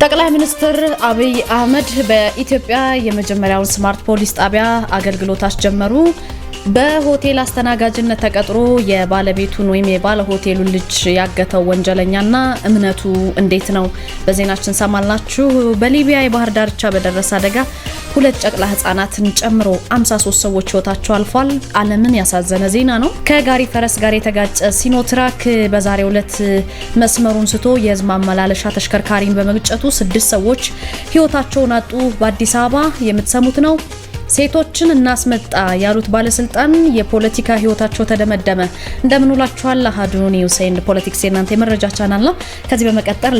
ጠቅላይ ሚኒስትር አብይ አህመድ በኢትዮጵያ የመጀመሪያውን ስማርት ፖሊስ ጣቢያ አገልግሎት አስጀመሩ። በሆቴል አስተናጋጅነት ተቀጥሮ የባለቤቱን ወይም የባለ ሆቴሉን ልጅ ያገተው ወንጀለኛና እምነቱ እንዴት ነው? በዜናችን ሰማልናችሁ። በሊቢያ የባህር ዳርቻ በደረሰ አደጋ 2 ጨቅላ ህጻናትን ጨምሮ 53 ሰዎች ህይወታቸው አልፏል። ዓለምን ያሳዘነ ዜና ነው። ከጋሪ ፈረስ ጋር የተጋጨ ሲኖትራክ በዛሬው ዕለት መስመሩን ስቶ የህዝብ ማመላለሻ ተሽከርካሪን በመግጨቱ 6 ሰዎች ህይወታቸውን አጡ። በአዲስ አበባ የምትሰሙት ነው። ሴቶችን እናስመጣ ያሉት ባለስልጣን የፖለቲካ ህይወታቸው ተደመደመ። እንደምንውላችኋል። አሃዱ ኒውስ ኤንድ ፖለቲክስ የናንተ የመረጃ ቻናል ነው። ከዚህ በመቀጠል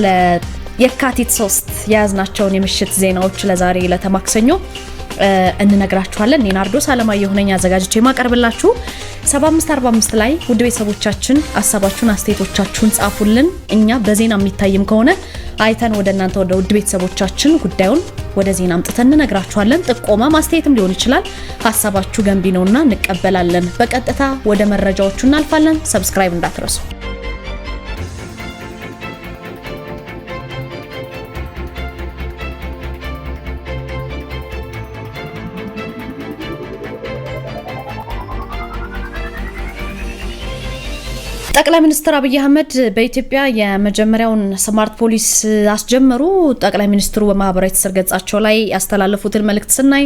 የካቲት 3 ያዝናቸውን የምሽት ዜናዎች ለዛሬ ለተማክሰኞ እንነግራችኋለን። ኔናርዶስ አለማየሁ ነኝ አዘጋጅቼ ማቀርብላችሁ። 7545 ላይ ውድ ቤተሰቦቻችን ሐሳባችሁን አስተያየቶቻችሁን ጻፉልን። እኛ በዜና የሚታይም ከሆነ አይተን ወደ እናንተ ወደ ውድ ቤተሰቦቻችን ጉዳዩን ወደ ዜና አምጥተን እንነግራችኋለን። ጥቆማ ማስተያየትም ሊሆን ይችላል። ሐሳባችሁ ገንቢ ነውና እንቀበላለን። በቀጥታ ወደ መረጃዎቹ እናልፋለን። ሰብስክራይብ እንዳትረሱ። ጠቅላይ ሚኒስትር አብይ አህመድ በኢትዮጵያ የመጀመሪያውን ስማርት ፖሊስ አስጀመሩ። ጠቅላይ ሚኒስትሩ በማህበራዊ ትስስር ገጻቸው ላይ ያስተላለፉትን መልእክት ስናይ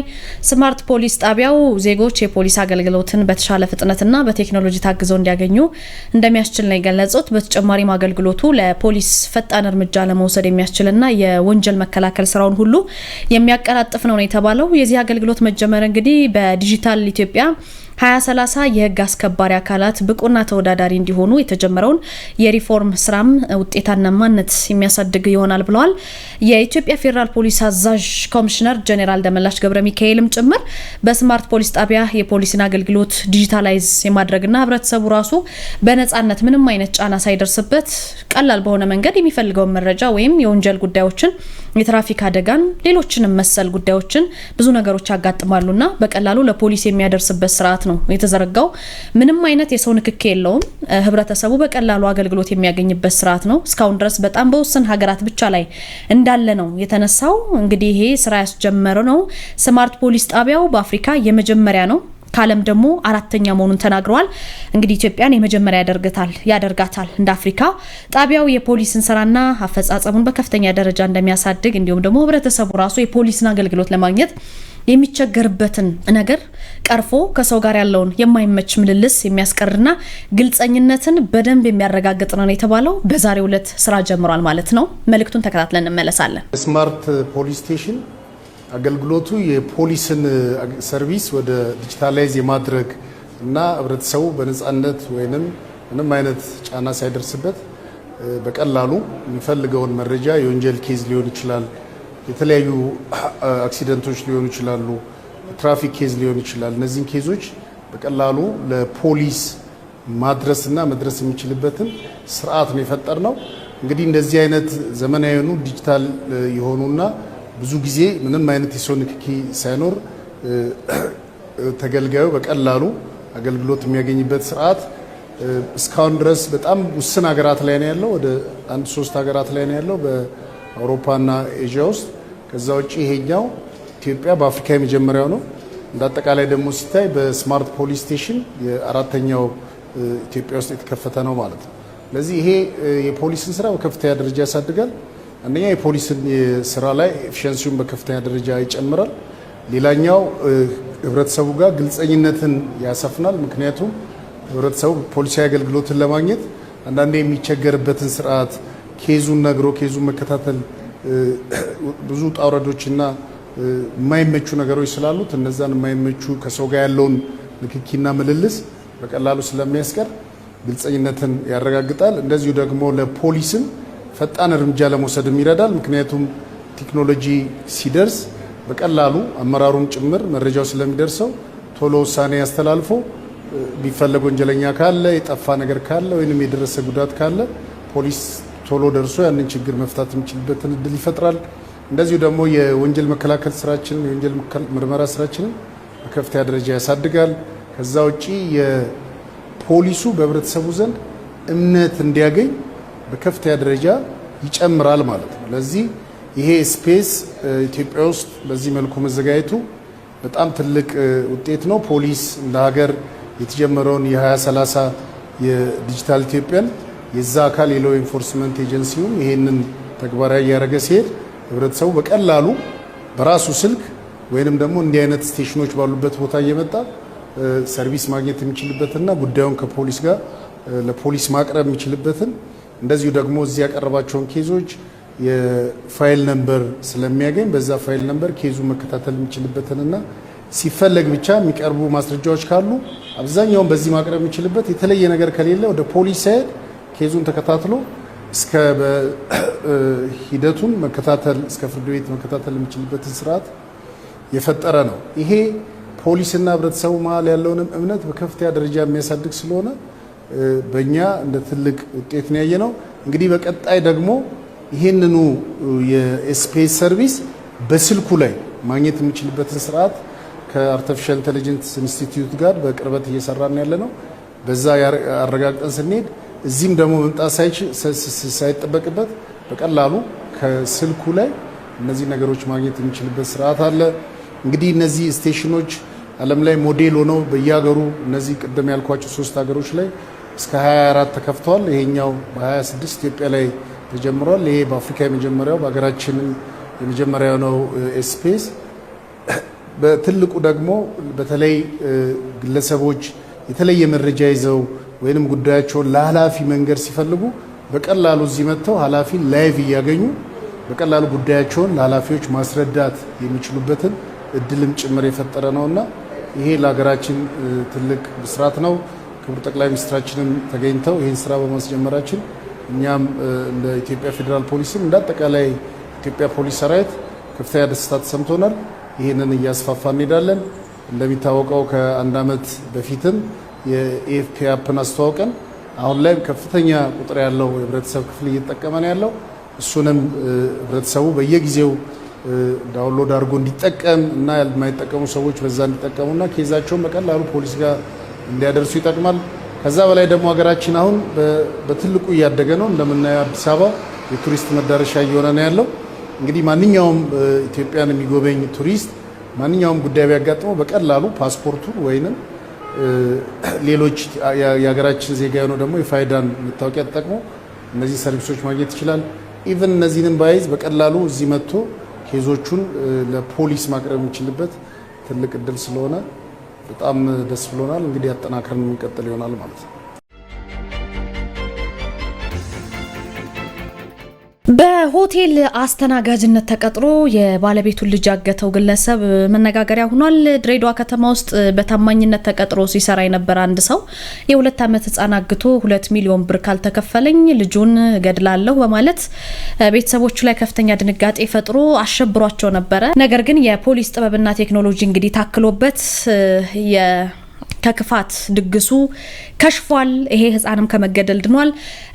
ስማርት ፖሊስ ጣቢያው ዜጎች የፖሊስ አገልግሎትን በተሻለ ፍጥነትና በቴክኖሎጂ ታግዘው እንዲያገኙ እንደሚያስችል ነው የገለጹት። በተጨማሪም አገልግሎቱ ለፖሊስ ፈጣን እርምጃ ለመውሰድ የሚያስችልና የወንጀል መከላከል ስራውን ሁሉ የሚያቀላጥፍ ነው የተባለው። የዚህ አገልግሎት መጀመር እንግዲህ በዲጂታል ኢትዮጵያ 2030 የህግ አስከባሪ አካላት ብቁና ተወዳዳሪ እንዲሆኑ የተጀመረውን የሪፎርም ስራም ውጤታማነት የሚያሳድግ ይሆናል ብለዋል። የኢትዮጵያ ፌደራል ፖሊስ አዛዥ ኮሚሽነር ጄኔራል ደመላሽ ገብረ ሚካኤልም ጭምር በስማርት ፖሊስ ጣቢያ የፖሊስን አገልግሎት ዲጂታላይዝ የማድረግና ህብረተሰቡ ራሱ በነጻነት ምንም አይነት ጫና ሳይደርስበት ቀላል በሆነ መንገድ የሚፈልገውን መረጃ ወይም የወንጀል ጉዳዮችን፣ የትራፊክ አደጋን፣ ሌሎችንም መሰል ጉዳዮችን ብዙ ነገሮች ያጋጥማሉና በቀላሉ ለፖሊስ የሚያደርስበት ስርዓት ነው የተዘረጋው። ምንም አይነት የሰው ንክኪ የለውም። ህብረተሰቡ በቀላሉ አገልግሎት የሚያገኝበት ስርዓት ነው። እስካሁን ድረስ በጣም በውስን ሀገራት ብቻ ላይ እንዳለ ነው የተነሳው። እንግዲህ ይሄ ስራ ያስጀመረው ነው። ስማርት ፖሊስ ጣቢያው በአፍሪካ የመጀመሪያ ነው፣ ከዓለም ደግሞ 4ኛ መሆኑን ተናግረዋል። እንግዲህ ኢትዮጵያን የመጀመሪያ ያደርጋታል እንደ አፍሪካ። ጣቢያው የፖሊስን ስራና አፈጻጸሙን በከፍተኛ ደረጃ እንደሚያሳድግ እንዲሁም ደግሞ ህብረተሰቡ ራሱ የፖሊስን አገልግሎት ለማግኘት የሚቸገርበትን ነገር ቀርፎ ከሰው ጋር ያለውን የማይመች ምልልስ የሚያስቀርና ግልጸኝነትን በደንብ የሚያረጋግጥ ነው የተባለው። በዛሬው ዕለት ስራ ጀምሯል ማለት ነው። መልእክቱን ተከታትለን እንመለሳለን። ስማርት ፖሊስ ስቴሽን አገልግሎቱ የፖሊስን ሰርቪስ ወደ ዲጂታላይዝ የማድረግ እና ህብረተሰቡ በነጻነት ወይንም ምንም አይነት ጫና ሳይደርስበት በቀላሉ የሚፈልገውን መረጃ የወንጀል ኬዝ ሊሆን ይችላል፣ የተለያዩ አክሲደንቶች ሊሆኑ ይችላሉ፣ ትራፊክ ኬዝ ሊሆን ይችላል። እነዚህን ኬዞች በቀላሉ ለፖሊስ ማድረስና መድረስ የሚችልበትን ስርዓት ነው የፈጠርነው። እንግዲህ እንደዚህ አይነት ዘመናዊ የሆኑ ዲጂታል የሆኑና ብዙ ጊዜ ምንም አይነት የሰው ንክኪ ሳይኖር ተገልጋዩ በቀላሉ አገልግሎት የሚያገኝበት ስርዓት እስካሁን ድረስ በጣም ውስን ሀገራት ላይ ነው ያለው። ወደ 1-3 ሀገራት ላይ ነው ያለው በአውሮፓና ኤዥያ ውስጥ። ከዛ ውጪ ይሄኛው ኢትዮጵያ በአፍሪካ የመጀመሪያው ነው። እንዳጠቃላይ ደግሞ ሲታይ በስማርት ፖሊስ ስቴሽን የ4ኛው ኢትዮጵያ ውስጥ የተከፈተ ነው ማለት ነው። ስለዚህ ይሄ የፖሊስን ስራ በከፍተኛ ደረጃ ያሳድጋል። አንደኛ የፖሊስን ስራ ላይ ኤፊሺየንሲውን በከፍተኛ ደረጃ ይጨምራል። ሌላኛው ህብረተሰቡ ጋር ግልጸኝነትን ያሰፍናል። ምክንያቱም ህብረተሰቡ ፖሊሳዊ አገልግሎትን ለማግኘት አንዳንዴ የሚቸገርበትን ስርዓት ኬዙን ነግሮ ኬዙን መከታተል ብዙ ጣውረዶችና የማይመቹ ነገሮች ስላሉት እነዛን የማይመቹ ከሰው ጋር ያለውን ንክኪና ምልልስ በቀላሉ ስለሚያስቀር ግልጸኝነትን ያረጋግጣል። እንደዚሁ ደግሞ ለፖሊስም ፈጣን እርምጃ ለመውሰድ ይረዳል። ምክንያቱም ቴክኖሎጂ ሲደርስ በቀላሉ አመራሩም ጭምር መረጃው ስለሚደርሰው ቶሎ ውሳኔ ያስተላልፎ ቢፈለግ ወንጀለኛ ካለ የጠፋ ነገር ካለ ወይንም የደረሰ ጉዳት ካለ ፖሊስ ቶሎ ደርሶ ያንን ችግር መፍታት የሚችልበትን እድል ይፈጥራል። እንደዚሁ ደግሞ የወንጀል መከላከል ስራችንን የወንጀል ምርመራ ስራችንን በከፍተኛ ደረጃ ያሳድጋል። ከዛ ውጪ የፖሊሱ በህብረተሰቡ ዘንድ እምነት እንዲያገኝ በከፍተኛ ደረጃ ይጨምራል ማለት ነው። ለዚህ ይሄ ስፔስ ኢትዮጵያ ውስጥ በዚህ መልኩ መዘጋጀቱ በጣም ትልቅ ውጤት ነው። ፖሊስ እንደ ሀገር የተጀመረውን የ2030 የዲጂታል ኢትዮጵያን የዛ አካል የሎ ኢንፎርስመንት ኤጀንሲውም ይሄንን ተግባራዊ ያደረገ ሲሄድ ህብረተሰቡ በቀላሉ በራሱ ስልክ ወይንም ደግሞ እንዲህ አይነት ስቴሽኖች ባሉበት ቦታ እየመጣ ሰርቪስ ማግኘት የሚችልበትና ጉዳዩን ከፖሊስ ጋር ለፖሊስ ማቅረብ የሚችልበትን እንደዚሁ ደግሞ እዚህ ያቀረባቸውን ኬዞች የፋይል ነምበር ስለሚያገኝ በዛ ፋይል ነምበር ኬዙ መከታተል የሚችልበትንና ሲፈለግ ብቻ የሚቀርቡ ማስረጃዎች ካሉ አብዛኛውን በዚህ ማቅረብ የሚችልበት የተለየ ነገር ከሌለ ወደ ፖሊስ ሳይሄድ ኬዙን ተከታትሎ እስከ ሂደቱን መከታተል እስከ ፍርድ ቤት መከታተል የሚችልበትን ስርዓት የፈጠረ ነው። ይሄ ፖሊስና ህብረተሰቡ መሀል ያለውን እምነት በከፍተኛ ደረጃ የሚያሳድግ ስለሆነ በእኛ እንደ ትልቅ ውጤት ነው ያየነው። እንግዲህ በቀጣይ ደግሞ ይሄንኑ የስፔስ ሰርቪስ በስልኩ ላይ ማግኘት የሚችልበትን ስርዓት ከአርቲፊሻል ኢንተለጀንስ ኢንስቲትዩት ጋር በቅርበት እየሰራን ያለ ነው። በዛ አረጋግጠን ስንሄድ እዚህም ደግሞ መምጣት ሳይጠበቅበት በቀላሉ ከስልኩ ላይ እነዚህ ነገሮች ማግኘት የሚችልበት ስርዓት አለ። እንግዲህ እነዚህ ስቴሽኖች ዓለም ላይ ሞዴል ሆነው በየሀገሩ እነዚህ ቅድም ያልኳቸው 3 ሀገሮች ላይ እስከ 24 ተከፍተዋል። ይሄኛው በ26 ኢትዮጵያ ላይ ተጀምሯል። ይሄ በአፍሪካ የመጀመሪያው በሀገራችንም የመጀመሪያው ነው ስፔስ። በትልቁ ደግሞ በተለይ ግለሰቦች የተለየ መረጃ ይዘው ወይንም ጉዳያቸውን ለኃላፊ መንገድ ሲፈልጉ በቀላሉ እዚህ መጥተው ኃላፊን ላይቭ እያገኙ በቀላሉ ጉዳያቸውን ለኃላፊዎች ማስረዳት የሚችሉበትን እድልም ጭምር የፈጠረ ነውና ይሄ ለሀገራችን ትልቅ ብስራት ነው። ክቡር ጠቅላይ ሚኒስትራችንም ተገኝተው ይህን ስራ በማስጀመራችን እኛም እንደ ኢትዮጵያ ፌዴራል ፖሊስም እንደ አጠቃላይ ኢትዮጵያ ፖሊስ ሰራዊት ከፍተኛ ደስታ ተሰምቶናል። ይህንን እያስፋፋ እንሄዳለን። እንደሚታወቀው ከአንድ ዓመት በፊትም የኤኤፍፒ አፕን አስተዋውቀን አሁን ላይ ከፍተኛ ቁጥር ያለው የህብረተሰብ ክፍል እየተጠቀመ ነው ያለው። እሱንም ህብረተሰቡ በየጊዜው ዳውንሎድ አድርጎ እንዲጠቀም እና የማይጠቀሙ ሰዎች በዛ እንዲጠቀሙና ኬዛቸውን በቀላሉ ፖሊስ ጋር እንዲያደርሱ ይጠቅማል። ከዛ በላይ ደግሞ ሀገራችን አሁን በትልቁ እያደገ ነው። እንደምናየው አዲስ አበባ የቱሪስት መዳረሻ እየሆነ ነው ያለው። እንግዲህ ማንኛውም ኢትዮጵያን የሚጎበኝ ቱሪስት ማንኛውም ጉዳይ ቢያጋጥመው በቀላሉ ፓስፖርቱን ወይንም ሌሎች የሀገራችን ዜጋ የሆነው ደግሞ የፋይዳን መታወቂያ ተጠቅሞ እነዚህ ሰርቪሶች ማግኘት ይችላል። ኢቭን እነዚህንም ባይዝ በቀላሉ እዚህ መጥቶ ኬዞቹን ለፖሊስ ማቅረብ የሚችልበት ትልቅ እድል ስለሆነ በጣም ደስ ብሎናል። እንግዲህ አጠናክረን የሚቀጥል ይሆናል ማለት ነው። በሆቴል አስተናጋጅነት ተቀጥሮ የባለቤቱን ልጅ ያገተው ግለሰብ መነጋገሪያ ሆኗል። ድሬዳዋ ከተማ ውስጥ በታማኝነት ተቀጥሮ ሲሰራ የነበረ አንድ ሰው የ2 ዓመት ህፃን አግቶ 2 ሚሊዮን ብር ካልተከፈለኝ ልጁን ገድላለሁ በማለት ቤተሰቦቹ ላይ ከፍተኛ ድንጋጤ ፈጥሮ አሸብሯቸው ነበረ። ነገር ግን የፖሊስ ጥበብና ቴክኖሎጂ እንግዲህ ታክሎበት ከክፋት ድግሱ ከሽፏል። ይሄ ህፃንም ከመገደል ድኗል።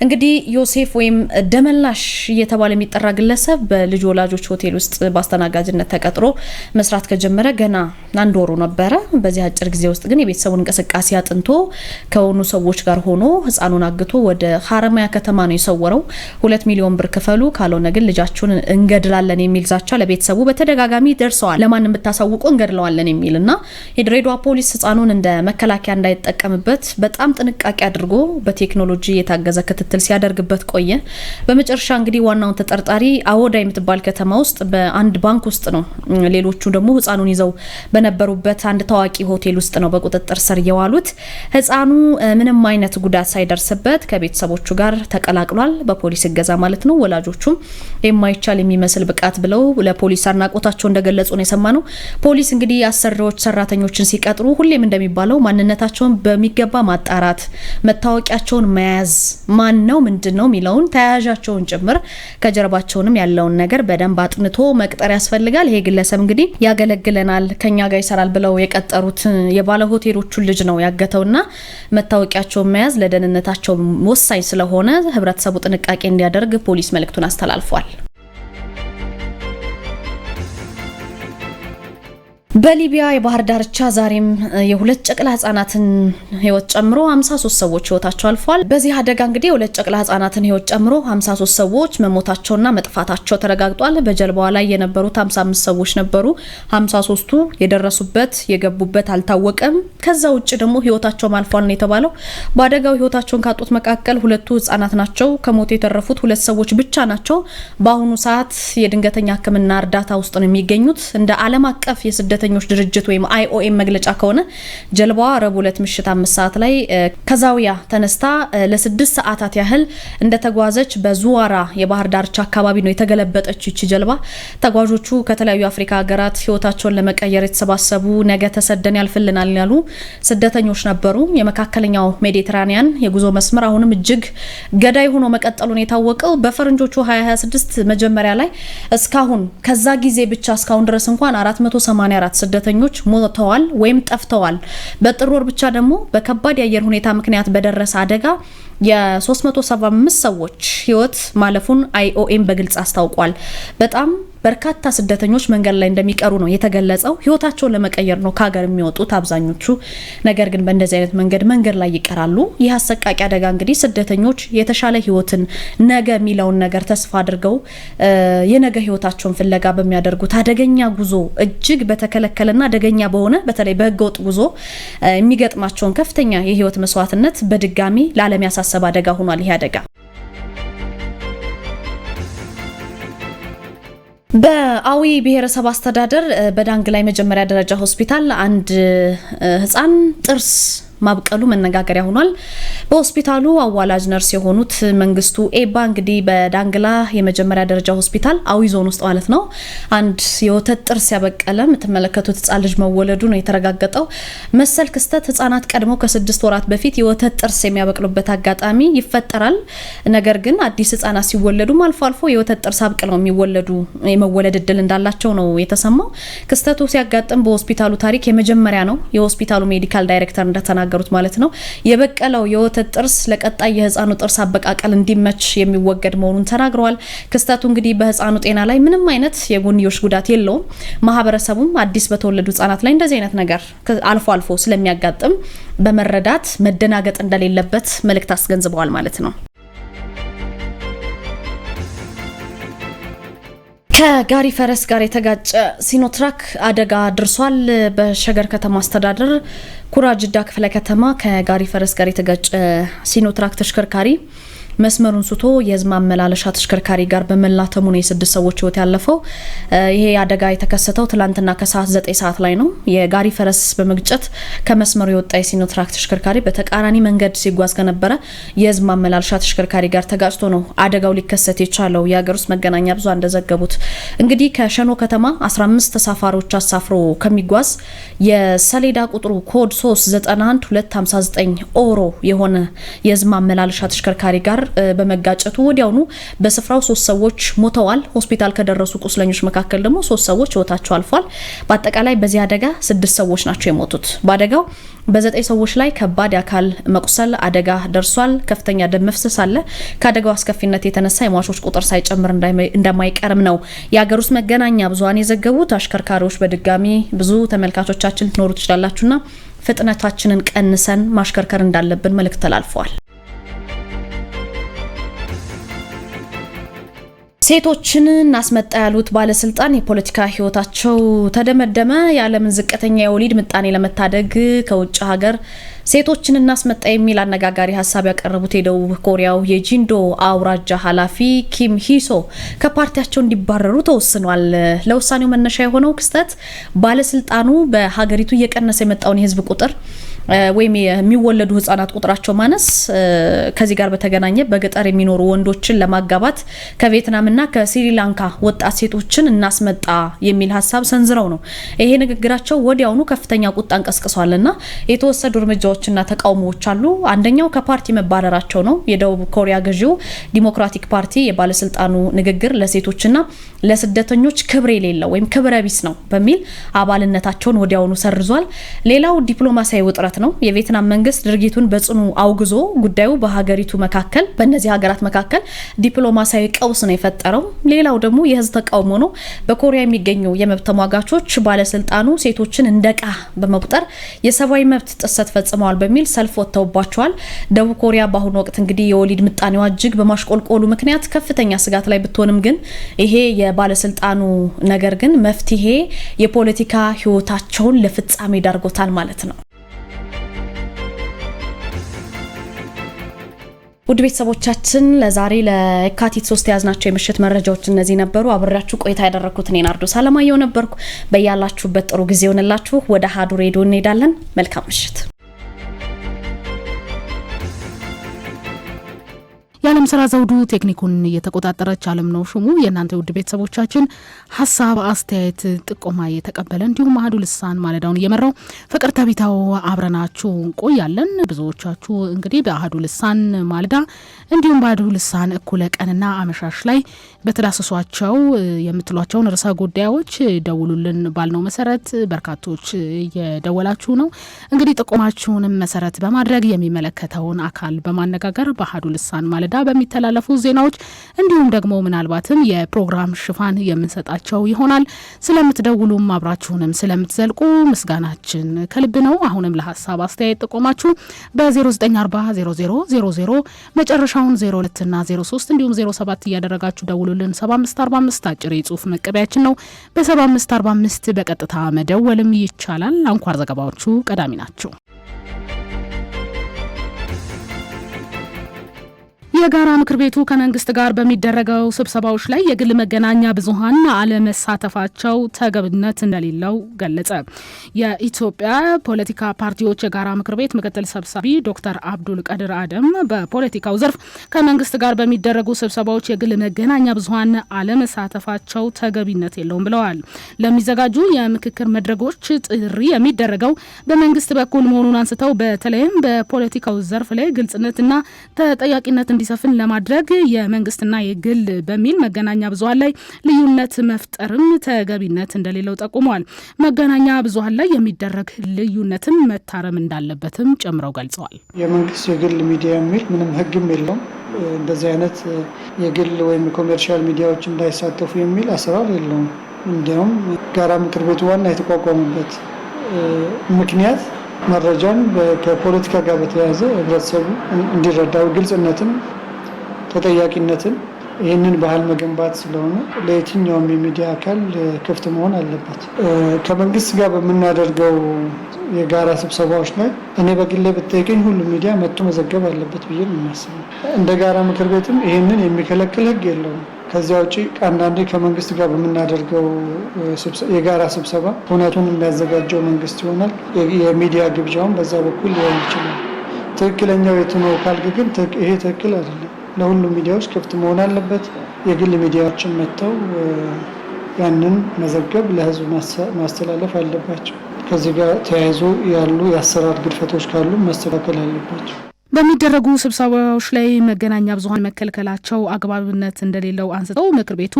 እንግዲህ ዮሴፍ ወይም ደመላሽ እየተባለ የሚጠራ ግለሰብ በልጅ ወላጆች ሆቴል ውስጥ በአስተናጋጅነት ተቀጥሮ መስራት ከጀመረ ገና 1 ወሩ ነበረ። በዚህ አጭር ጊዜ ውስጥ ግን የቤተሰቡን እንቅስቃሴ አጥንቶ ከሆኑ ሰዎች ጋር ሆኖ ህፃኑን አግቶ ወደ ሀረማያ ከተማ ነው የሰወረው። 2 ሚሊዮን ብር ክፈሉ፣ ካልሆነ ግን ልጃችሁን እንገድላለን የሚል ዛቻ ለቤተሰቡ በተደጋጋሚ ደርሰዋል። ለማንም ብታሳውቁ እንገድለዋለን የሚልና የድሬዳዋ ፖሊስ ህፃኑን እንደ መከላከያ እንዳይጠቀምበት በጣም ጥንቃቄ አድርጎ በቴክኖሎጂ የታገዘ ክትትል ሲያደርግበት ቆየ። በመጨረሻ እንግዲህ ዋናውን ተጠርጣሪ አወዳ የምትባል ከተማ ውስጥ በአንድ ባንክ ውስጥ ነው፣ ሌሎቹ ደግሞ ህፃኑን ይዘው በነበሩበት አንድ ታዋቂ ሆቴል ውስጥ ነው በቁጥጥር ስር የዋሉት። ህፃኑ ምንም አይነት ጉዳት ሳይደርስበት ከቤተሰቦቹ ጋር ተቀላቅሏል፣ በፖሊስ እገዛ ማለት ነው። ወላጆቹም የማይቻል የሚመስል ብቃት ብለው ለፖሊስ አድናቆታቸው እንደገለጹ ነው የሰማነው። ፖሊስ እንግዲህ አሰሪዎች ሰራተኞችን ሲቀጥሩ ሁሌም እንደሚባለው ማንነታቸውን በሚገባ ማጣራት፣ መታወቂያቸውን መያዝ፣ ማን ነው ምንድነው የሚለውን ተያያዣቸውን ጭምር ከጀርባቸውንም ያለውን ነገር በደንብ አጥንቶ መቅጠር ያስፈልጋል። ይሄ ግለሰብ እንግዲህ ያገለግለናል ከኛ ጋር ይሰራል ብለው የቀጠሩት የባለ ሆቴሎቹን ልጅ ነው ያገተውና መታወቂያቸውን መያዝ ለደህንነታቸው ወሳኝ ስለሆነ ህብረተሰቡ ጥንቃቄ እንዲያደርግ ፖሊስ መልእክቱን አስተላልፏል። በሊቢያ የባህር ዳርቻ ዛሬም የሁለት ጨቅላ ህጻናትን ህይወት ጨምሮ 53 ሰዎች ህይወታቸው አልፏል። በዚህ አደጋ እንግዲህ የሁለት ጨቅላ ህጻናትን ህይወት ጨምሮ 53 ሰዎች መሞታቸውና መጥፋታቸው ተረጋግጧል። በጀልባዋ ላይ የነበሩት 55 ሰዎች ነበሩ። 53ቱ የደረሱበት የገቡበት አልታወቀም። ከዛ ውጭ ደግሞ ህይወታቸው አልፏል ነው የተባለው። በአደጋው ህይወታቸውን ካጡት መካከል ሁለቱ ህጻናት ናቸው። ከሞት የተረፉት ሁለት ሰዎች ብቻ ናቸው። በአሁኑ ሰዓት የድንገተኛ ህክምና እርዳታ ውስጥ ነው የሚገኙት። እንደ ዓለም አቀፍ የስደተኞች ድርጅት ወይም IOM መግለጫ ከሆነ ጀልባዋ ረቡዕ ዕለት ምሽት 5 ሰዓት ላይ ከዛውያ ተነስታ ለ6 ሰዓታት ያህል እንደተጓዘች በዙዋራ የባህር ዳርቻ አካባቢ ነው የተገለበጠች ይቺ ጀልባ። ተጓዦቹ ከተለያዩ አፍሪካ ሀገራት ህይወታቸውን ለመቀየር የተሰባሰቡ ነገ ተሰደን ያልፍልናል ያሉ ስደተኞች ነበሩ። የመካከለኛው ሜዲትራኒያን የጉዞ መስመር አሁንም እጅግ ገዳይ ሆኖ መቀጠሉን የታወቀው በፈረንጆቹ 2026 መጀመሪያ ላይ እስካሁን ከዛ ጊዜ ብቻ እስካሁን ድረስ እንኳን 484 ስደተኞች ሞተዋል ወይም ጠፍተዋል። በጥር ወር ብቻ ደግሞ በከባድ የአየር ሁኔታ ምክንያት በደረሰ አደጋ የ375 ሰዎች ህይወት ማለፉን IOM በግልጽ አስታውቋል። በጣም በርካታ ስደተኞች መንገድ ላይ እንደሚቀሩ ነው የተገለጸው። ህይወታቸውን ለመቀየር ነው ከሀገር የሚወጡት አብዛኞቹ። ነገር ግን በእንደዚህ አይነት መንገድ ላይ ይቀራሉ። ይህ አሰቃቂ አደጋ እንግዲህ ስደተኞች የተሻለ ህይወትን ነገ የሚለውን ነገር ተስፋ አድርገው የነገ ህይወታቸውን ፍለጋ በሚያደርጉት አደገኛ ጉዞ እጅግ በተከለከለና አደገኛ በሆነ በተለይ በህገወጥ ጉዞ የሚገጥማቸውን ከፍተኛ የህይወት መስዋዕትነት በድጋሚ ለዓለም ያሳሰበ አደጋ ሆኗል። ይህ አደጋ በአዊ ብሔረሰብ አስተዳደር በዳንግላ መጀመሪያ ደረጃ ሆስፒታል አንድ ህፃን ጥርስ ማብቀሉ መነጋገሪያ ሆኗል። በሆስፒታሉ አዋላጅ ነርስ የሆኑት መንግስቱ ኤባ እንግዲህ በዳንግላ የመጀመሪያ ደረጃ ሆስፒታል አዊ ዞን ውስጥ ማለት ነው አንድ የወተት ጥርስ ያበቀለ የምትመለከቱት ህፃን ልጅ መወለዱ ነው የተረጋገጠው። መሰል ክስተት ህፃናት ቀድሞ ከ6 ወራት በፊት የወተት ጥርስ የሚያበቅሉበት አጋጣሚ ይፈጠራል። ነገር ግን አዲስ ህፃናት ሲወለዱም አልፎ አልፎ የወተት ጥርስ አብቅለው የመወለድ እድል እንዳላቸው ነው የተሰማው። ክስተቱ ሲያጋጥም በሆስፒታሉ ታሪክ የመጀመሪያ ነው። የሆስፒታሉ ሜዲካል ዳይሬክተር እንደተናገሩት ማለት ነው የበቀለው የወተት ጥርስ ለቀጣይ የህፃኑ ጥርስ አበቃቀል እንዲመች የሚወገድ መሆኑን ተናግረዋል። ክስተቱ እንግዲህ በህፃኑ ጤና ላይ ምንም አይነት የጎንዮሽ ጉዳት የለውም። ማህበረሰቡም አዲስ በተወለዱ ህፃናት ላይ እንደዚህ አይነት ነገር አልፎ አልፎ ስለሚያጋጥም በመረዳት መደናገጥ እንደሌለበት መልእክት አስገንዝበዋል ማለት ነው። ከጋሪ ፈረስ ጋር የተጋጨ ሲኖትራክ አደጋ ደርሷል። በሸገር ከተማ አስተዳደር ኩራጅዳ ክፍለ ከተማ ከጋሪ ፈረስ ጋር የተጋጨ ሲኖትራክ ተሽከርካሪ መስመሩን ስቶ የህዝብ ማመላለሻ ተሽከርካሪ ጋር በመላተሙ ነው የ6 ሰዎች ህይወት ያለፈው። ይሄ አደጋ የተከሰተው ትላንትና ከሰዓት 9 ሰዓት ላይ ነው። የጋሪ ፈረስ በመግጨት ከመስመሩ የወጣ የሲኖትራክ ተሽከርካሪ በተቃራኒ መንገድ ሲጓዝ ከነበረ የህዝብ ማመላለሻ ተሽከርካሪ ጋር ተጋጭቶ ነው አደጋው ሊከሰት የቻለው። የሀገር ውስጥ መገናኛ ብዙሃን እንደዘገቡት እንግዲህ ከሸኖ ከተማ 15 ተሳፋሪዎች አሳፍሮ ከሚጓዝ የሰሌዳ ቁጥሩ ኮድ 391259 ኦሮ የሆነ የህዝብ ማመላለሻ ተሽከርካሪ ጋር በመጋጨቱ ወዲያውኑ በስፍራው 3 ሰዎች ሞተዋል። ሆስፒታል ከደረሱ ቁስለኞች መካከል ደግሞ 3 ሰዎች ህይወታቸው አልፏል። በአጠቃላይ በዚህ አደጋ 6 ሰዎች ናቸው የሞቱት። በአደጋው በ9 ሰዎች ላይ ከባድ የአካል መቁሰል አደጋ ደርሷል። ከፍተኛ ደም መፍሰስ አለ። ከአደጋው አስከፊነት የተነሳ የሟቾች ቁጥር ሳይጨምር እንደማይቀርም ነው የሀገር ውስጥ መገናኛ ብዙሃን የዘገቡት። አሽከርካሪዎች በድጋሚ ብዙ ተመልካቾቻችን ልትኖሩ ትችላላችሁና ፍጥነታችንን ቀንሰን ማሽከርከር እንዳለብን መልእክት ተላልፈዋል። ሴቶችን እናስመጣ ያሉት ባለስልጣን የፖለቲካ ህይወታቸው ተደመደመ። የዓለምን ዝቅተኛ የወሊድ ምጣኔ ለመታደግ ከውጭ ሀገር ሴቶችን እናስመጣ የሚል አነጋጋሪ ሀሳብ ያቀረቡት የደቡብ ኮሪያው የጂንዶ አውራጃ ኃላፊ ኪም ሂሶ ከፓርቲያቸው እንዲባረሩ ተወስኗል። ለውሳኔው መነሻ የሆነው ክስተት ባለስልጣኑ በሀገሪቱ እየቀነሰ የመጣውን የህዝብ ቁጥር ወይም የሚወለዱ ህጻናት ቁጥራቸው ማነስ ከዚህ ጋር በተገናኘ በገጠር የሚኖሩ ወንዶችን ለማጋባት ከቪየትናምና ከስሪላንካ ወጣት ሴቶችን እናስመጣ የሚል ሀሳብ ሰንዝረው ነው። ይሄ ንግግራቸው ወዲያውኑ ከፍተኛ ቁጣን ቀስቅሷልና የተወሰዱ እርምጃዎችና ተቃውሞዎች አሉ። አንደኛው ከፓርቲ መባረራቸው ነው። የደቡብ ኮሪያ ገዢው ዲሞክራቲክ ፓርቲ የባለስልጣኑ ንግግር ለሴቶችና ለስደተኞች ክብር የሌለው ወይም ክብረ ቢስ ነው በሚል አባልነታቸውን ወዲያውኑ ሰርዟል። ሌላው ዲፕሎማሲያዊ ውጥረት ማለት ነው። የቪየትናም መንግስት ድርጊቱን በጽኑ አውግዞ ጉዳዩ በሀገሪቱ መካከል በእነዚህ ሀገራት መካከል ዲፕሎማሲያዊ ቀውስ ነው የፈጠረው። ሌላው ደግሞ የህዝብ ተቃውሞ ነው። በኮሪያ የሚገኙ የመብት ተሟጋቾች ባለስልጣኑ ሴቶችን እንደቃ በመቁጠር የሰብአዊ መብት ጥሰት ፈጽመዋል በሚል ሰልፍ ወጥተውባቸዋል። ደቡብ ኮሪያ በአሁኑ ወቅት እንግዲህ የወሊድ ምጣኔዋ እጅግ በማሽቆልቆሉ ምክንያት ከፍተኛ ስጋት ላይ ብትሆንም ግን ይሄ የባለስልጣኑ ነገር ግን መፍትሄ የፖለቲካ ህይወታቸውን ለፍጻሜ ዳርጎታል ማለት ነው። ውድ ቤተሰቦቻችን ለዛሬ ለካቲት 3 ያዝናቸው የምሽት መረጃዎች እነዚህ ነበሩ። አብራችሁ ቆይታ ያደረኩት እኔ ናርዶስ አለማየሁ ነበርኩ። በያላችሁበት ጥሩ ጊዜ ሆነላችሁ። ወደ አሃዱ ሬዲዮ እንሄዳለን። መልካም ምሽት። የዓለም ስራ ዘውዱ ቴክኒኩን እየተቆጣጠረች ዓለም ነው ሹሙ የእናንተ ውድ ቤተሰቦቻችን ሀሳብ አስተያየት ጥቆማ እየተቀበለ እንዲሁም አሃዱ ልሳን ማለዳውን እየመራው ፍቅር ተቢታው አብረናችሁ ቆያለን። ብዙዎቻችሁ እንግዲህ በአሃዱ ልሳን ማለዳ እንዲሁም በአሃዱ ልሳን እኩለ ቀንና አመሻሽ ላይ በተዳሰሷቸው የምትሏቸውን ርዕሰ ጉዳዮች ደውሉልን ባልነው መሰረት በርካቶች እየደወላችሁ ነው። እንግዲህ ጥቆማችሁንም መሰረት በማድረግ የሚመለከተውን አካል በማነጋገር በአሃዱ ልሳን ማለዳ በሚተላለፉ ዜናዎች እንዲሁም ደግሞ ምናልባትም የፕሮግራም ሽፋን የምንሰጣቸው ይሆናል። ስለምትደውሉም አብራችሁንም ስለምትዘልቁ ምስጋናችን ከልብ ነው። አሁንም ለሐሳብ አስተያየት ጥቆማችሁ በ0940 መጨረሻውን 02 እና 03 እንዲሁም 07 እያደረጋችሁ ደውሉልን። 7545 አጭር የጽሁፍ መቀበያችን ነው። በ7545 በቀጥታ መደወልም ይቻላል። አንኳር ዘገባዎቹ ቀዳሚ ናቸው። የጋራ ምክር ቤቱ ከመንግስት ጋር በሚደረገው ስብሰባዎች ላይ የግል መገናኛ ብዙሃን አለመሳተፋቸው ተገቢነት እንደሌለው ገለጸ። የኢትዮጵያ ፖለቲካ ፓርቲዎች የጋራ ምክር ቤት ምክትል ሰብሳቢ ዶክተር አብዱል ቀድር አደም በፖለቲካው ዘርፍ ከመንግስት ጋር በሚደረጉ ስብሰባዎች የግል መገናኛ ብዙሃን አለመሳተፋቸው ተገቢነት የለውም ብለዋል። ለሚዘጋጁ የምክክር መድረኮች ጥሪ የሚደረገው በመንግስት በኩል መሆኑን አንስተው በተለይም በፖለቲካው ዘርፍ ላይ ግልጽነትና ተጠያቂነት እንዲሰፍን ለማድረግ የመንግስትና የግል በሚል መገናኛ ብዙሃን ላይ ልዩነት መፍጠርም ተገቢነት እንደሌለው ጠቁመዋል። መገናኛ ብዙሃን ላይ የሚደረግ ልዩነትን መታረም እንዳለበትም ጨምረው ገልጸዋል። የመንግስት የግል ሚዲያ የሚል ምንም ህግም የለውም። እንደዚህ አይነት የግል ወይም ኮሜርሻል ሚዲያዎች እንዳይሳተፉ የሚል አሰራር የለውም። እንዲያውም ጋራ ምክር ቤቱ ዋና የተቋቋመበት ምክንያት መረጃን ከፖለቲካ ጋር በተያያዘ ህብረተሰቡ እንዲረዳው ግልጽነትን፣ ተጠያቂነትን ይህንን ባህል መገንባት ስለሆነ ለየትኛውም የሚዲያ አካል ክፍት መሆን አለበት። ከመንግስት ጋር በምናደርገው የጋራ ስብሰባዎች ላይ እኔ በግሌ ብትጠይቀኝ ሁሉም ሚዲያ መጥቶ መዘገብ አለበት ብዬ ነው የማስበው። እንደ ጋራ ምክር ቤትም ይህንን የሚከለክል ህግ የለውም። ከዚያ ውጪ አንዳንዴ ከመንግስት ጋር በምናደርገው የጋራ ስብሰባ እውነቱን የሚያዘጋጀው መንግስት ይሆናል። የሚዲያ ግብዣውን በዛ በኩል ሊሆን ይችላል። ትክክለኛው የቱ ነው ካልክ ግን ይሄ ትክክል አይደለም። ለሁሉም ሚዲያዎች ክፍት መሆን አለበት። የግል ሚዲያዎችን መጥተው ያንን መዘገብ ለህዝብ ማስተላለፍ አለባቸው። ከዚህ ጋር ተያይዞ ያሉ የአሰራር ግድፈቶች ካሉ መስተካከል አለባቸው። በሚደረጉ ስብሰባዎች ላይ መገናኛ ብዙሃን መከልከላቸው አግባብነት እንደሌለው አንስተው ምክር ቤቱ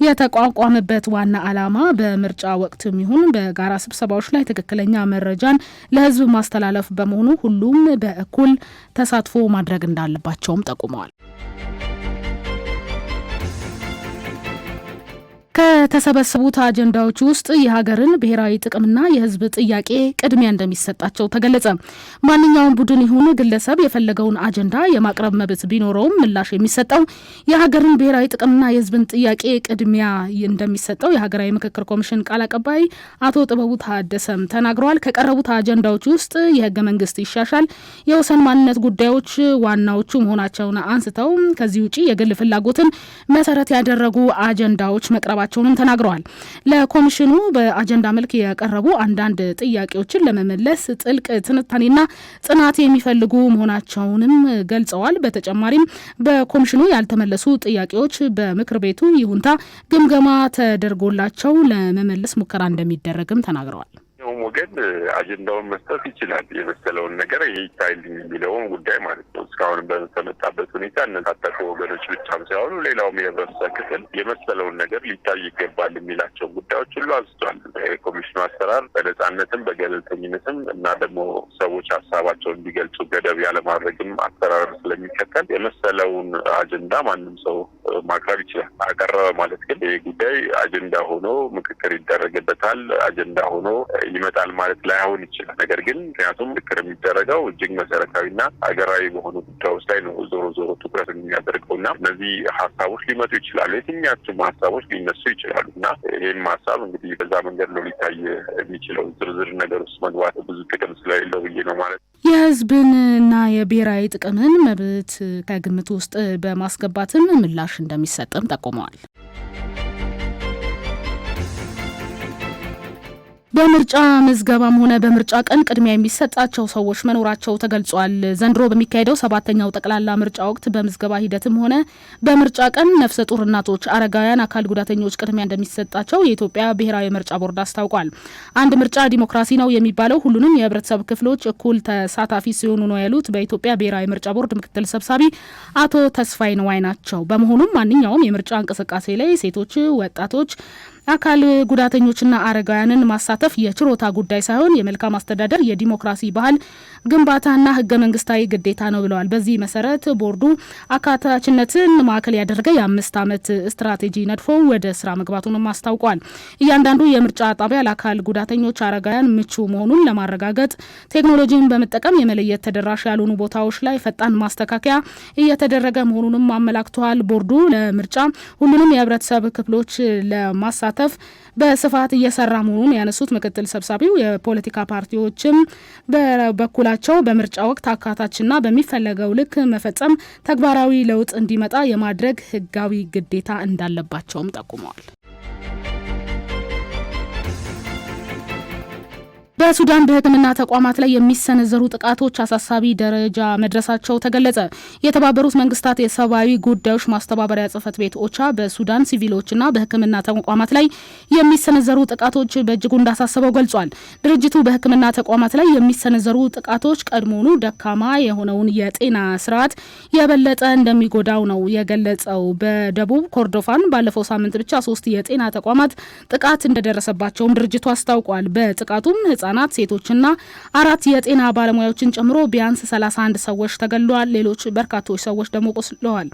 የተቋቋመበት ዋና ዓላማ በምርጫ ወቅትም ይሁን በጋራ ስብሰባዎች ላይ ትክክለኛ መረጃን ለህዝብ ማስተላለፍ በመሆኑ ሁሉም በእኩል ተሳትፎ ማድረግ እንዳለባቸውም ጠቁመዋል። ከተሰበሰቡት አጀንዳዎች ውስጥ የሀገርን ብሔራዊ ጥቅምና የህዝብ ጥያቄ ቅድሚያ እንደሚሰጣቸው ተገለጸ። ማንኛውም ቡድን ይሁን ግለሰብ የፈለገውን አጀንዳ የማቅረብ መብት ቢኖረውም ምላሽ የሚሰጠው የሀገርን ብሔራዊ ጥቅምና የህዝብን ጥያቄ ቅድሚያ እንደሚሰጠው የሀገራዊ ምክክር ኮሚሽን ቃል አቀባይ አቶ ጥበቡ ታደሰም ተናግረዋል። ከቀረቡት አጀንዳዎች ውስጥ የህገ መንግስት ይሻሻል፣ የወሰን ማንነት ጉዳዮች ዋናዎቹ መሆናቸውን አንስተው ከዚህ ውጪ የግል ፍላጎትን መሰረት ያደረጉ አጀንዳዎች መቅረባቸውንም ተናግረዋል። ለኮሚሽኑ በአጀንዳ መልክ የቀረቡ አንዳንድ ጥያቄዎችን ለመመለስ ጥልቅ ትንታኔና ጽናት የሚፈልጉ መሆናቸውንም ገልጸዋል። በተጨማሪም በኮሚሽኑ ያልተመለሱ ጥያቄዎች በምክር ቤቱ ይሁንታ ግምገማ ተደርጎላቸው ለመመለስ ሙከራ እንደሚደረግም ተናግረዋል። ወገን አጀንዳውን መስጠት ይችላል። የመሰለውን ነገር ይታይልኝ የሚለውን ጉዳይ ማለት ነው። እስካሁን በተመጣበት ሁኔታ እነታጠቁ ወገኖች ብቻም ሳይሆኑ ሌላውም የህብረተሰብ ክፍል የመሰለውን ነገር ሊታይ ይገባል የሚላቸው ጉዳዮች ሁሉ አንስቷል። የኮሚሽኑ አሰራር በነጻነትም በገለልተኝነትም እና ደግሞ ሰዎች ሀሳባቸውን እንዲገልጹ ገደብ ያለማድረግም አሰራር ስለሚከተል የመሰለውን አጀንዳ ማንም ሰው ማቅረብ ይችላል። አቀረበ ማለት ግን ይህ ጉዳይ አጀንዳ ሆኖ ምክክር ይደረግበታል፣ አጀንዳ ሆኖ ይመጣል ማለት ላይሆን ይችላል። ነገር ግን ምክንያቱም ምክክር የሚደረገው እጅግ መሰረታዊና ሀገራዊ በሆኑ ጉዳዮች ላይ ነው ዞሮ ትኩረት የሚያደርገውና እነዚህ ሀሳቦች ሊመጡ ይችላሉ። የትኛቸውም ሀሳቦች ሊነሱ ይችላሉ እና ይህም ሀሳብ እንግዲህ በዛ መንገድ ነው ሊታይ የሚችለው። ዝርዝር ነገር ውስጥ መግባት ብዙ ጥቅም ስለሌለው ብዬ ነው ማለት ነው። የህዝብንና የብሔራዊ ጥቅምን መብት ከግምት ውስጥ በማስገባትም ምላሽ እንደሚሰጥም ጠቁመዋል። በምርጫ ምዝገባም ሆነ በምርጫ ቀን ቅድሚያ የሚሰጣቸው ሰዎች መኖራቸው ተገልጿል። ዘንድሮ በሚካሄደው 7ኛው ጠቅላላ ምርጫ ወቅት በምዝገባ ሂደትም ሆነ በምርጫ ቀን ነፍሰ ጡር እናቶች፣ አረጋውያን፣ አካል ጉዳተኞች ቅድሚያ እንደሚሰጣቸው የኢትዮጵያ ብሔራዊ ምርጫ ቦርድ አስታውቋል። አንድ ምርጫ ዲሞክራሲ ነው የሚባለው ሁሉንም የህብረተሰብ ክፍሎች እኩል ተሳታፊ ሲሆኑ ነው ያሉት በኢትዮጵያ ብሔራዊ ምርጫ ቦርድ ምክትል ሰብሳቢ አቶ ተስፋይ ነዋይ ናቸው። በመሆኑም ማንኛውም የምርጫ እንቅስቃሴ ላይ ሴቶች፣ ወጣቶች፣ አካል ጉዳተኞችና አረጋውያንን ማሳተፍ የችሮታ ጉዳይ ሳይሆን የመልካም አስተዳደር የዲሞክራሲ ባህል ግንባታና ህገ መንግስታዊ ግዴታ ነው ብለዋል። በዚህ መሰረት ቦርዱ አካታችነትን ማዕከል ያደረገ የ5 ዓመት ስትራቴጂ ነድፎ ወደ ስራ መግባቱንም አስታውቋል። እያንዳንዱ የምርጫ ጣቢያ ለአካል ጉዳተኞች፣ አረጋውያን ምቹ መሆኑን ለማረጋገጥ ቴክኖሎጂን በመጠቀም የመለየት ተደራሽ ያልሆኑ ቦታዎች ላይ ፈጣን ማስተካከያ እየተደረገ መሆኑንም አመላክተዋል። ቦርዱ ለምርጫ ሁሉንም የህብረተሰብ ክፍሎች ለማሳተፍ በስፋት እየሰራ መሆኑን ያነሱት ምክትል ሰብሳቢው የፖለቲካ ፓርቲዎችም በበኩላቸው በምርጫ ወቅት አካታችና በሚፈለገው ልክ መፈጸም ተግባራዊ ለውጥ እንዲመጣ የማድረግ ህጋዊ ግዴታ እንዳለባቸውም ጠቁመዋል። በሱዳን በሕክምና ተቋማት ላይ የሚሰነዘሩ ጥቃቶች አሳሳቢ ደረጃ መድረሳቸው ተገለጸ። የተባበሩት መንግስታት የሰብአዊ ጉዳዮች ማስተባበሪያ ጽህፈት ቤት ኦቻ በሱዳን ሲቪሎችና በሕክምና ተቋማት ላይ የሚሰነዘሩ ጥቃቶች በእጅጉ እንዳሳሰበው ገልጿል። ድርጅቱ በሕክምና ተቋማት ላይ የሚሰነዘሩ ጥቃቶች ቀድሞውኑ ደካማ የሆነውን የጤና ስርዓት የበለጠ እንደሚጎዳው ነው የገለጸው። በደቡብ ኮርዶፋን ባለፈው ሳምንት ብቻ 3 የጤና ተቋማት ጥቃት እንደደረሰባቸውም ድርጅቱ አስታውቋል። በጥቃቱም ህጻናት፣ ሴቶችና 4 የጤና ባለሙያዎችን ጨምሮ ቢያንስ 31 ሰዎች ተገድለዋል። ሌሎች በርካቶች ሰዎች ደግሞ ቆስለዋል።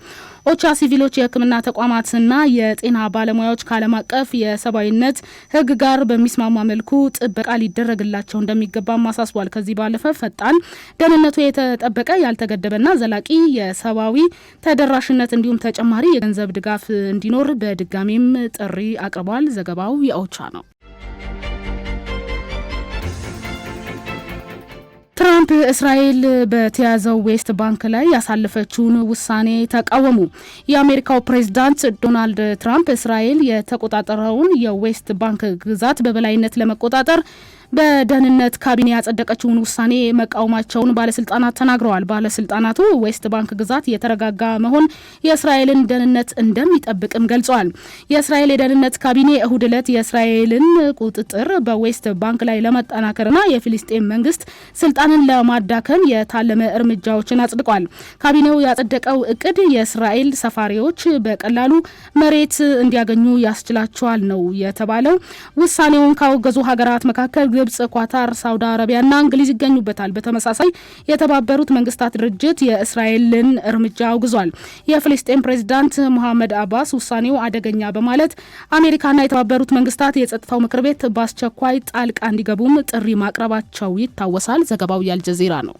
ኦቻ ሲቪሎች፣ የህክምና ተቋማትና የጤና ባለሙያዎች ከዓለም አቀፍ የሰብአዊነት ህግ ጋር በሚስማማ መልኩ ጥበቃ ሊደረግላቸው እንደሚገባም አሳስቧል። ከዚህ ባለፈ ፈጣን፣ ደህንነቱ የተጠበቀ፣ ያልተገደበና ዘላቂ የሰብአዊ ተደራሽነት እንዲሁም ተጨማሪ የገንዘብ ድጋፍ እንዲኖር በድጋሚም ጥሪ አቅርቧል። ዘገባው የኦቻ ነው። ትራምፕ እስራኤል በተያዘው ዌስት ባንክ ላይ ያሳለፈችውን ውሳኔ ተቃወሙ። የአሜሪካው ፕሬዝዳንት ዶናልድ ትራምፕ እስራኤል የተቆጣጠረውን የዌስት ባንክ ግዛት በበላይነት ለመቆጣጠር በደህንነት ካቢኔ ያጸደቀችውን ውሳኔ መቃወማቸውን ባለስልጣናት ተናግረዋል። ባለስልጣናቱ ዌስት ባንክ ግዛት የተረጋጋ መሆን የእስራኤልን ደህንነት እንደሚጠብቅም ገልጸዋል። የእስራኤል የደህንነት ካቢኔ እሁድ ዕለት የእስራኤልን ቁጥጥር በዌስት ባንክ ላይ ለማጠናከርና የፊሊስጤም መንግስት ስልጣንን ለማዳከም የታለመ እርምጃዎችን አጽድቋል። ካቢኔው ያጸደቀው እቅድ የእስራኤል ሰፋሪዎች በቀላሉ መሬት እንዲያገኙ ያስችላቸዋል ነው የተባለው። ውሳኔውን ካወገዙ ሀገራት መካከል ግብጽ፣ ኳታር፣ ሳውዲ አረቢያና እንግሊዝ ይገኙበታል። በተመሳሳይ የተባበሩት መንግስታት ድርጅት የእስራኤልን እርምጃ አውግዟል። የፍልስጤም ፕሬዝዳንት መሐመድ አባስ ውሳኔው አደገኛ በማለት አሜሪካና የተባበሩት መንግስታት የጸጥታው ምክር ቤት በአስቸኳይ ጣልቃ እንዲገቡም ጥሪ ማቅረባቸው ይታወሳል። ዘገባው የአልጀዚራ ነው።